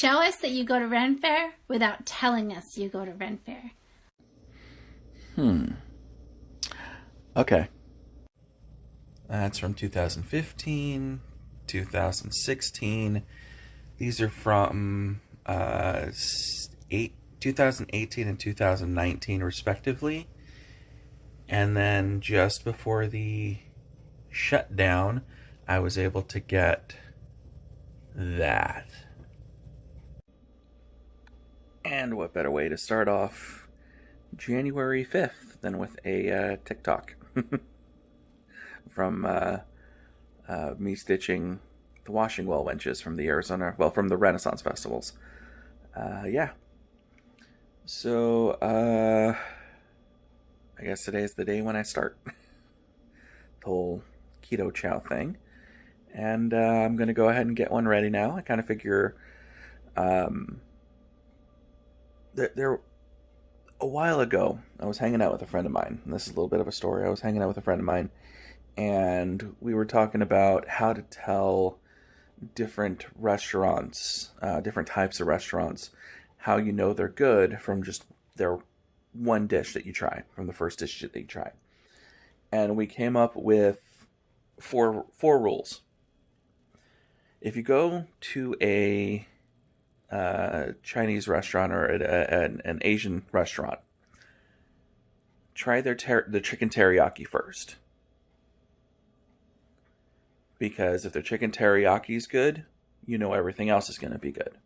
show us that you go to Ren Fair without telling us you go to Ren Fair. Okay. That's from 2015, 2016. These are from 2018 and 2019 respectively. And then just before the shutdown, I was able to get that. And what better way to start off January 5th than with a TikTok from me stitching the washing well winches from the from the Renaissance festivals. Yeah. So, I guess today's the day when I start the whole Keto Chow thing. And I'm going to go ahead and get one ready now. I kind of figure there a while ago, I was hanging out with a friend of mine. And this is a little bit of a story. I was hanging out with a friend of mine, and we were talking about how to tell different restaurants, different types of restaurants, how you know they're good from just their one dish that you try, from the first dish that you try. And we came up with four rules. If you go to a Chinese restaurant or an Asian restaurant, try the chicken teriyaki first. Because if their chicken teriyaki is good, you know everything else is going to be good.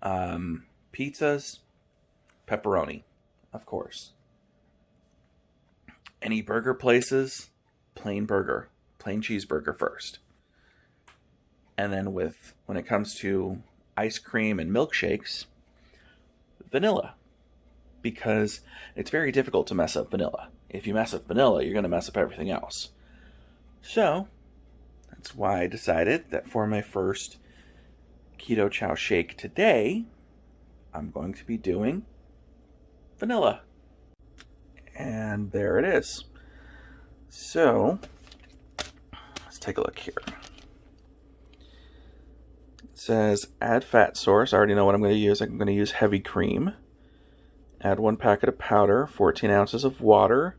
Pizzas, pepperoni, of course. Any burger places, plain burger, plain cheeseburger first. And then when it comes to ice cream and milkshakes, vanilla. Because it's very difficult to mess up vanilla. If you mess up vanilla, you're going to mess up everything else. So, that's why I decided that for my first Keto Chow shake today, I'm going to be doing vanilla. And there it is. So, let's take a look here. It says, add fat source. I already know what I'm going to use. I'm going to use heavy cream. Add 1 packet of powder, 14 ounces of water.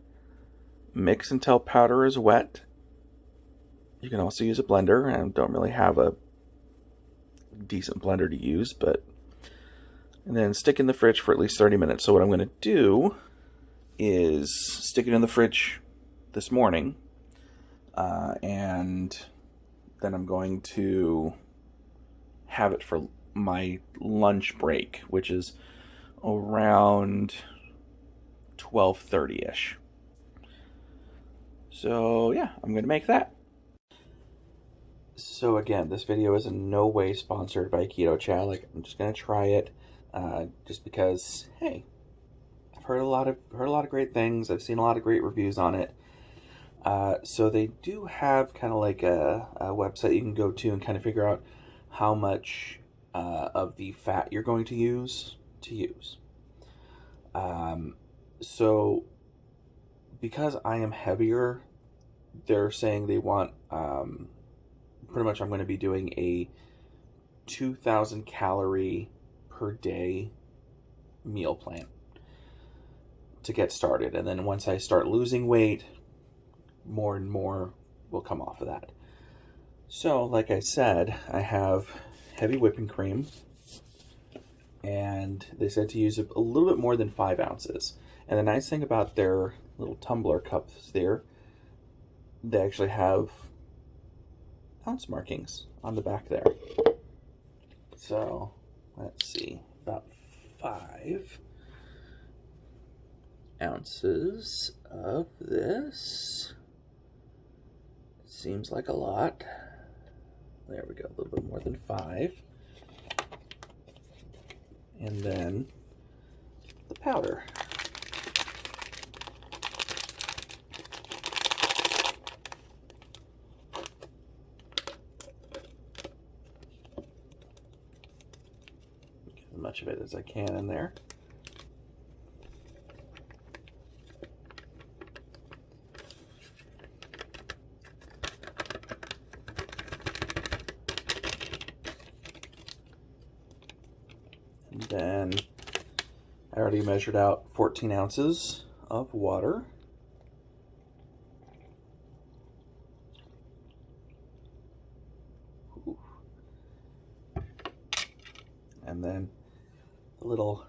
Mix until powder is wet. You can also use a blender. I don't really have a decent blender to use, and then stick in the fridge for at least 30 minutes. So what I'm going to do is stick it in the fridge this morning, and then I'm going to have it for my lunch break, which is around 12:30ish. So yeah, I'm going to make that. So again, this video is in no way sponsored by Keto Chow. Like, I'm just gonna try it, just because, hey, I've heard a lot of great things. I've seen a lot of great reviews on it. So they do have kind of like a website you can go to and kind of figure out how much of the fat you're going to use. So because I am heavier, they're saying they want pretty much I'm going to be doing a 2,000 calorie per day meal plan to get started. And then once I start losing weight, more and more will come off of that. So, like I said, I have heavy whipping cream, and they said to use a little bit more than 5 ounces. And the nice thing about their little tumbler cups there, they actually have ounce markings on the back there. So, let's see, about 5 ounces of this. Seems like a lot. There we go, a little bit more than 5. And then the powder. Get as much of it as I can in there. And then I already measured out 14 ounces of water. Ooh. And then a little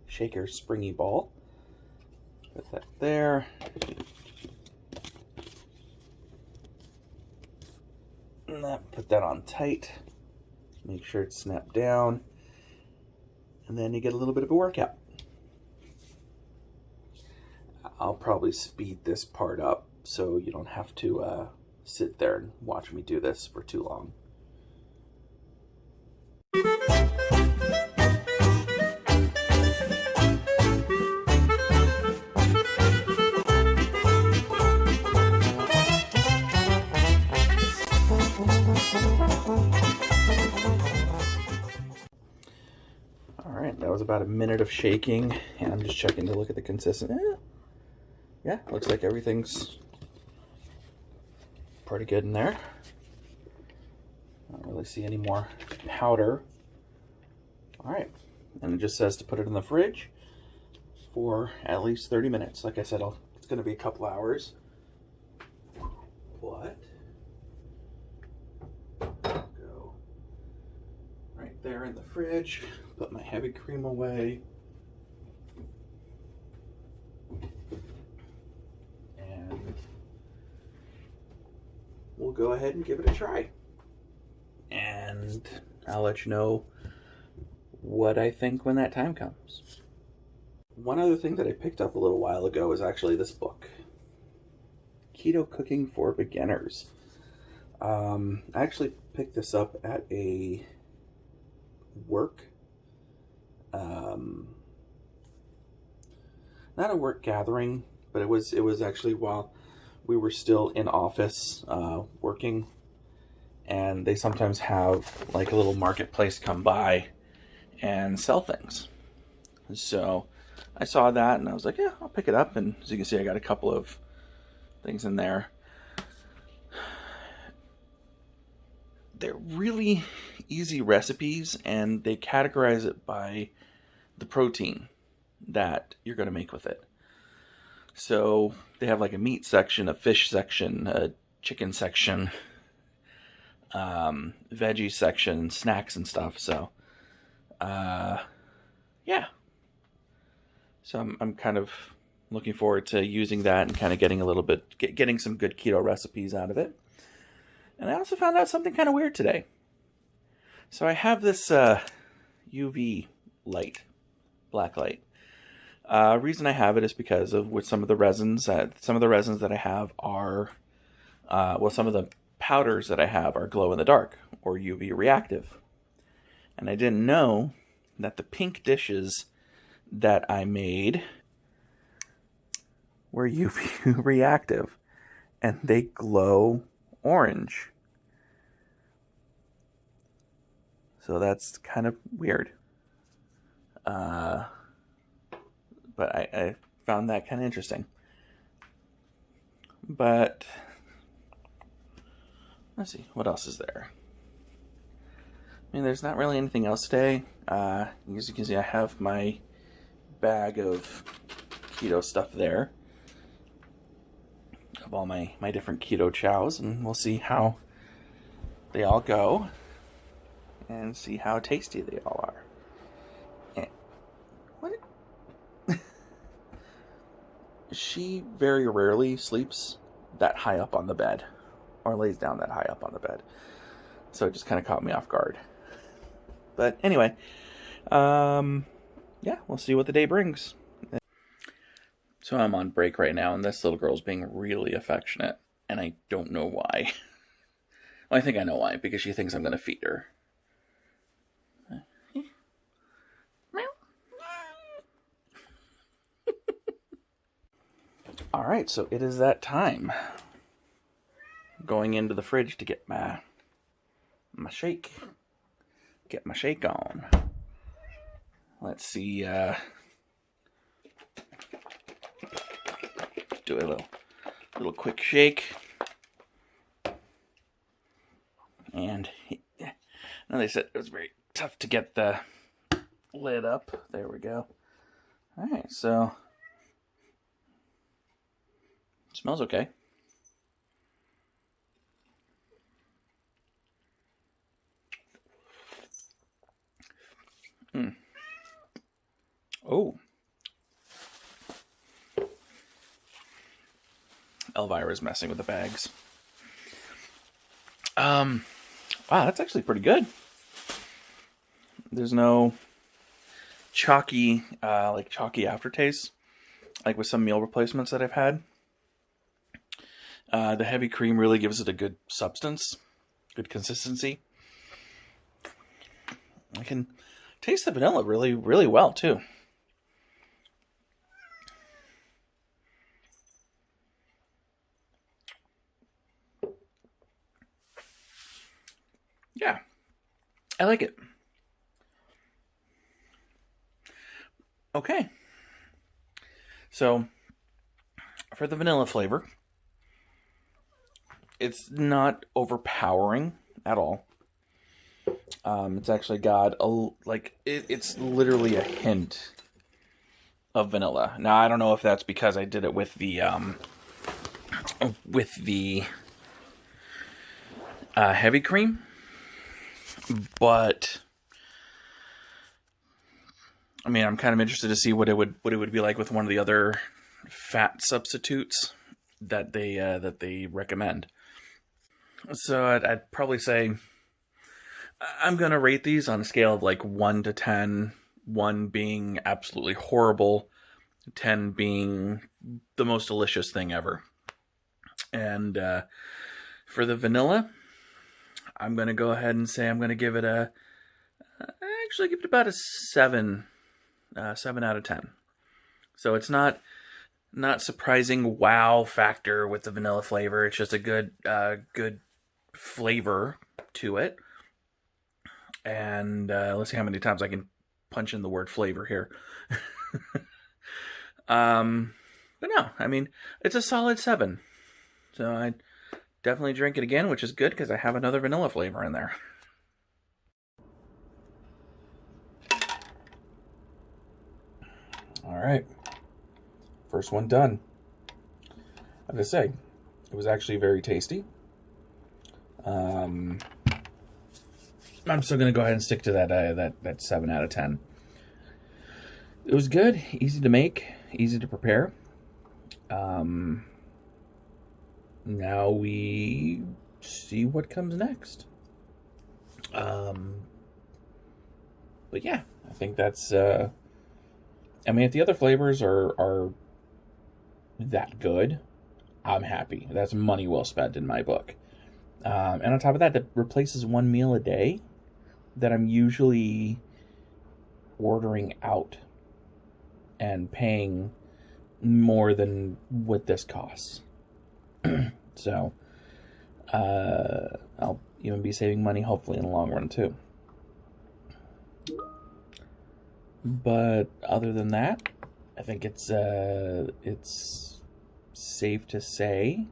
shaker springy ball. Put that there. And put that on tight. Make sure it's snapped down. And then you get a little bit of a workout. I'll probably speed this part up so you don't have to sit there and watch me do this for too long. Alright, that was about a minute of shaking, and I'm just checking to look at the consistency. Yeah, looks like everything's pretty good in there. I don't really see any more powder. Alright, and it just says to put it in the fridge for at least 30 minutes. Like I said, it's going to be a couple hours. What? Go right there in the fridge. Put my heavy cream away. And we'll go ahead and give it a try. And I'll let you know what I think when that time comes. One other thing that I picked up a little while ago is actually this book, Keto Cooking for Beginners. I actually picked this up at a work, not a work gathering, but it was actually while we were still in office working, and they sometimes have like a little marketplace come by and sell things. So I saw that and I was like, yeah, I'll pick it up. And as you can see, I got a couple of things in there. They're really easy recipes, and they categorize it by the protein that you're going to make with it. So they have like a meat section, a fish section, a chicken section, veggie section, snacks and stuff. So yeah. So I'm kind of looking forward to using that and kind of getting a little bit, getting some good keto recipes out of it. And I also found out something kind of weird today. So I have this UV light, black light. Reason I have it is because of with some of the resins. Some of the resins that I have are, some of the powders that I have are glow in the dark or UV reactive. And I didn't know that the pink dishes that I made were UV reactive, and they glow orange. So that's kind of weird. But I found that kind of interesting. But let's see, what else is there? I mean, there's not really anything else today. As you can see, I have my bag of keto stuff there, of all my different keto chows, and we'll see how they all go and see how tasty they all are. And what? She very rarely sleeps that high up on the bed, or lays down that high up on the bed, so it just kind of caught me off guard. But anyway, yeah, we'll see what the day brings. So I'm on break right now, and this little girl's being really affectionate, and I don't know why. Well, I think I know why, because she thinks I'm going to feed her. Alright, so it is that time. Going into the fridge to get my shake. Get my shake on. Let's see, do a little quick shake. And I know they said it was very tough to get the lid up. There we go. All right, so it smells okay. Oh. Elvira's messing with the bags. Wow, that's actually pretty good. There's no chalky aftertaste, like with some meal replacements that I've had. The heavy cream really gives it a good substance, good consistency. I can taste the vanilla really, really well, too. Yeah, I like it. Okay. So, for the vanilla flavor, it's not overpowering at all. It's actually got it's literally a hint of vanilla. Now, I don't know if that's because I did it with the heavy cream, but I mean, I'm kind of interested to see what it would be like with one of the other fat substitutes that they recommend. So I'd probably say I'm gonna rate these on a scale of like 1 to 10. 1 being absolutely horrible, 10 being the most delicious thing ever. And for the vanilla, I'm gonna go ahead and say I'm gonna give it about a 7. 7 out of 10. So it's not surprising wow factor with the vanilla flavor. It's just a good flavor to it. And let's see how many times I can punch in the word flavor here. But no, I mean, it's a solid 7. So I'd definitely drink it again, which is good because I have another vanilla flavor in there. All right. First one done. I have to say, it was actually very tasty. I'm still going to go ahead and stick to that 7 out of 10. It was good, easy to make, easy to prepare. Now we see what comes next. But yeah, I think that's... I mean, if the other flavors are that good, I'm happy. That's money well spent in my book. And on top of that, that replaces one meal a day that I'm usually ordering out and paying more than what this costs. So, I'll even be saving money, hopefully, in the long run, too. But other than that, I think it's safe to say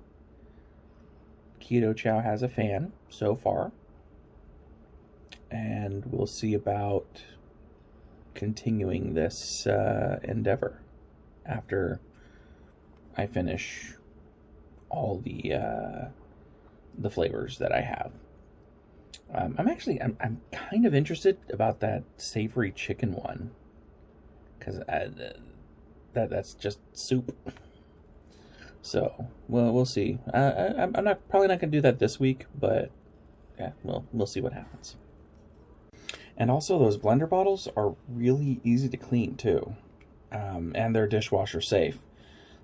Keto Chow has a fan so far. And we'll see about continuing this endeavor after I finish all the flavors that I have. I'm kind of interested about that savory chicken one, because that's just soup. So we'll see. I'm probably not gonna do that this week, but yeah, we'll see what happens. And also, those blender bottles are really easy to clean too, and they're dishwasher safe.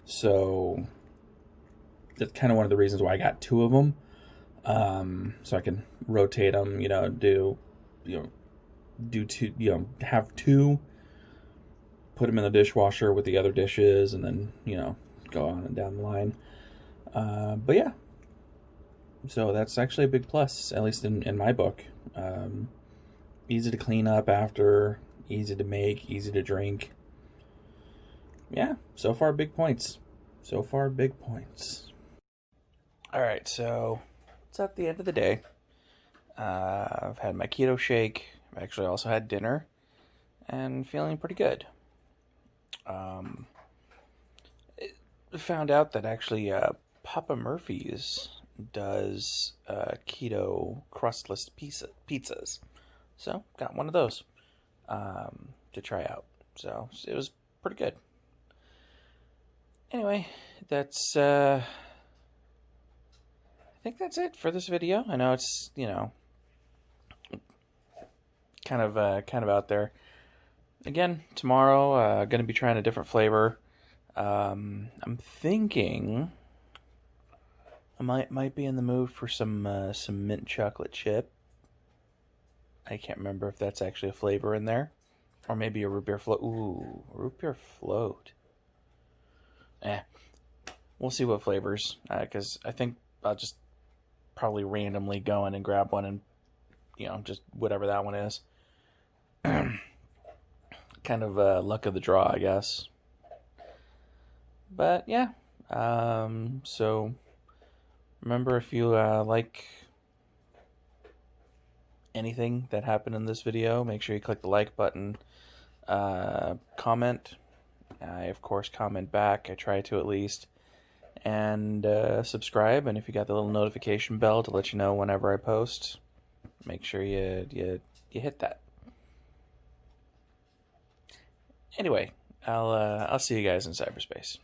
So that's kind of one of the reasons why I got 2 of them, so I can rotate them. Do 2. Have 2. Put them in the dishwasher with the other dishes, and then go on and down the line. But yeah, so that's actually a big plus, at least in my book. Easy to clean up after, easy to make, easy to drink. Yeah, so far big points. All right, so it's at the end of the day. I've had my keto shake. I've actually also had dinner. and feeling pretty good. Found out that actually Papa Murphy's does keto crustless pizzas. So, got one of those to try out. So, it was pretty good. Anyway, that's I think that's it for this video. I know it's, kind of out there. Again, tomorrow going to be trying a different flavor. I'm thinking I might be in the mood for some mint chocolate chip. I can't remember if that's actually a flavor in there, or maybe a root beer float. Ooh, root beer float. We'll see what flavors, because I think I'll just probably randomly go in and grab one, and just whatever that one is. Kind of luck of the draw, I guess. But yeah, so remember, if you like anything that happened in this video, make sure you click the like button, comment. I, of course, comment back. I try to, at least. And subscribe, and if you got the little notification bell to let you know whenever I post, make sure you hit that. Anyway, I'll see you guys in cyberspace.